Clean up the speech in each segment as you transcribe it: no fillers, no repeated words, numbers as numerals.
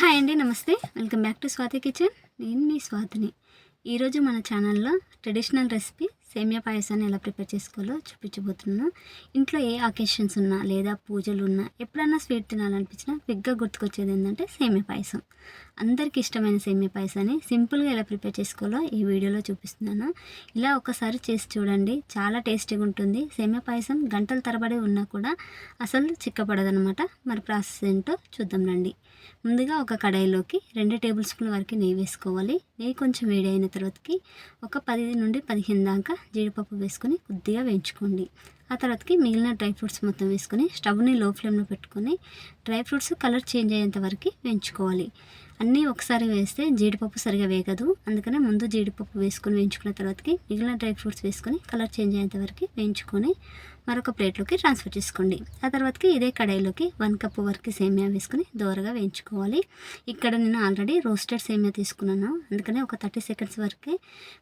Hi అండి, నమస్తే. Welcome back to Swathi kitchen. నేను మీ స్వాతిని. ఈరోజు మన ఛానల్లో ట్రెడిషనల్ రెసిపీ సేమియా పాయసాన్ని ఎలా ప్రిపేర్ చేసుకోవాలో చూపించబోతున్నాను. ఇంట్లో ఏ అకేషన్స్ ఉన్నా లేదా పూజలు ఉన్నా ఎప్పుడన్నా స్వీట్ తినాలనిపించినా క్విక్గా గుర్తుకొచ్చేది ఏంటంటే సేమియా పాయసం. అందరికీ ఇష్టమైన సేమియా పాయసాన్ని సింపుల్గా ఎలా ప్రిపేర్ చేసుకోవాలో ఈ వీడియోలో చూపిస్తున్నాను. ఇలా ఒకసారి చేసి చూడండి, చాలా టేస్టీగా ఉంటుంది. సేమియా పాయసం గంటల తరబడి ఉన్నా కూడా అసలు చిక్కపడదనమాట. మరి ప్రాసెస్ ఏంటో చూద్దాం రండి. ముందుగా ఒక కడాయిలోకి 2 టేబుల్ స్పూన్ల వరకు నెయ్యి వేసుకోవాలి. నెయ్యి కొంచెం వేడి అయిన తర్వాతకి ఒక 10 నుండి 15 దాకా జీడిపప్పు వేసుకొని కొద్దిగా వేయించుకోండి. ఆ తర్వాతకి మిగిలిన డ్రై ఫ్రూట్స్ మొత్తం వేసుకొని స్టవ్ని లో ఫ్లేమ్లో పెట్టుకొని డ్రై ఫ్రూట్స్ కలర్ చేంజ్ అయ్యేంత వరకు వేయించుకోవాలి. అన్నీ ఒకసారి వేస్తే జీడిపప్పు సరిగా వేగదు, అందుకనే ముందు జీడిపప్పు వేసుకొని వేయించుకున్న తర్వాతకి మిగిలిన డ్రై ఫ్రూట్స్ వేసుకొని కలర్ చేంజ్ అయ్యేంత వరకు వేయించుకొని మరొక ప్లేట్లోకి ట్రాన్స్ఫర్ చేసుకోండి. ఆ తర్వాతకి ఇదే కడాయిలోకి 1 కప్పు వరకు సేమియా వేసుకొని దోరగా వేయించుకోవాలి. ఇక్కడ నేను ఆల్రెడీ రోస్టెడ్ సేమియా తీసుకున్నాను, అందుకనే ఒక 30 సెకండ్స్ వరకే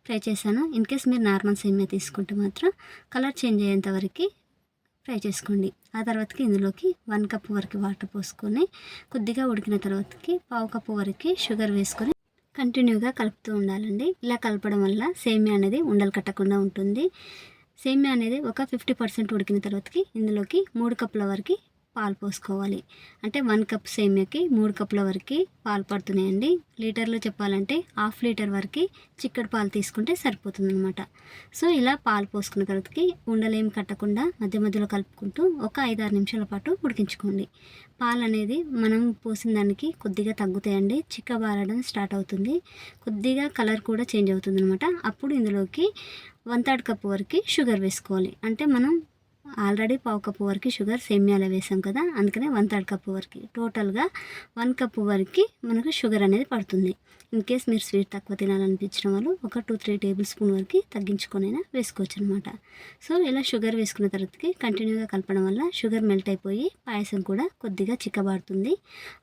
ఫ్రై చేశాను. ఇన్ కేస్ మీరు నార్మల్ సేమియా తీసుకుంటే మాత్రం కలర్ చేంజ్ అయ్యేంత వరకు ఫ్రై చేసుకోండి. ఆ తర్వాతకి ఇందులోకి 1 కప్పు వరకు వాటర్ పోసుకొని కొద్దిగా ఉడికిన తర్వాతకి 1/2 కప్పు వరకు షుగర్ వేసుకొని కంటిన్యూగా కలుపుతూ ఉండాలండి. ఇలా కలపడం వల్ల సేమియా అనేది ఉండలు కట్టకుండా ఉంటుంది. సేమియా అనేది ఒక 50% ఉడికిన తర్వాతకి ఇందులోకి 3 కప్పుల వరకు పాలు పోసుకోవాలి. అంటే 1 కప్ సేమియాకి 3 కప్పుల వరకు పాలు పడుతున్నాయండి. లీటర్లో చెప్పాలంటే 1/2 లీటర్ వరకు చిక్కడి పాలు తీసుకుంటే సరిపోతుంది అనమాట. సో ఇలా పాలు పోసుకున్న తర్వాతకి ఉండలేం కట్టకుండా మధ్య మధ్యలో కలుపుకుంటూ ఒక 5-6 నిమిషాల పాటు ఉడికించుకోండి. పాలు అనేది మనం పోసిన దానికి కొద్దిగా తగ్గుతాయండి, చిక్కబారడం స్టార్ట్ అవుతుంది. కొద్దిగా కలర్ కూడా చేంజ్ అవుతుంది అనమాట. అప్పుడు ఇందులోకి 1/3 కప్పు వరకు షుగర్ వేసుకోవాలి. అంటే మనం ఆల్రెడీ 1/2 కప్పు వరకు షుగర్ సేమియాలో వేసాం కదా, అందుకనే 1/3 కప్పు వరకు టోటల్గా 1 కప్పు వరకు మనకు షుగర్ అనేది పడుతుంది. ఇన్ కేస్ మీరు స్వీట్ తక్కువ తినాలనిపించిన వాళ్ళు ఒక 2-3 టేబుల్ స్పూన్ వరకు తగ్గించుకొనైనా వేసుకోవచ్చు అనమాట. సో ఇలా షుగర్ వేసుకున్న తర్వాతకి కంటిన్యూగా కలపడం వల్ల షుగర్ మెల్ట్ అయిపోయి పాయసం కూడా కొద్దిగా చిక్కబడుతుంది.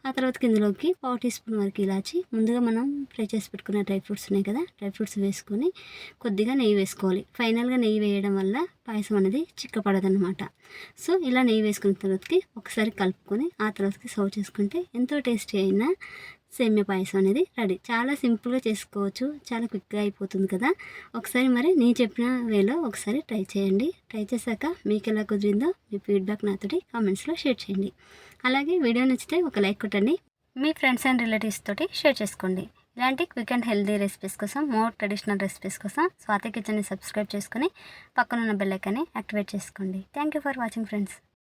ఆ తర్వాతకి ఇందులోకి 1/2 టీ స్పూన్ వరకు ఇలాచి, ముందుగా మనం ఫ్రై చేసి పెట్టుకున్న డ్రై ఫ్రూట్స్ ఉన్నాయి కదా, డ్రై ఫ్రూట్స్ వేసుకొని కొద్దిగా నెయ్యి వేసుకోవాలి. ఫైనల్గా నెయ్యి వేయడం వల్ల పాయసం అనేది చిక్కపడదనమాట. సో ఇలా నెయ్యి వేసుకున్న తర్వాతకి ఒకసారి కలుపుకొని ఆ తర్వాతకి సర్వ్ చేసుకుంటే ఎంతో టేస్టీ అయిన సేమియా పాయసం అనేది రెడీ. చాలా సింపుల్గా చేసుకోవచ్చు, చాలా క్విక్గా అయిపోతుంది కదా. ఒకసారి మరి నేను చెప్పిన వేలో ఒకసారి ట్రై చేయండి. ట్రై చేశాక మీకు ఎలా కుదిరిందో మీ ఫీడ్బ్యాక్ నాతోటి కామెంట్స్లో షేర్ చేయండి. అలాగే వీడియో నచ్చితే ఒక లైక్ కొట్టండి. మీ ఫ్రెండ్స్ అండ్ రిలేటివ్స్ తోటి షేర్ చేసుకోండి. ఇలాంటి క్విక్ అండ్ హెల్దీ రెసిపీస్ కోసం, మోర్ ట్రెడిషనల్ రెసిపీస్ కోసం స్వాతి కిచెన్ని సబ్స్క్రైబ్ చేసుకొని పక్కనున్న బెల్ ఐకాన్ని యాక్టివేట్ చేసుకోండి. Thank you for watching friends.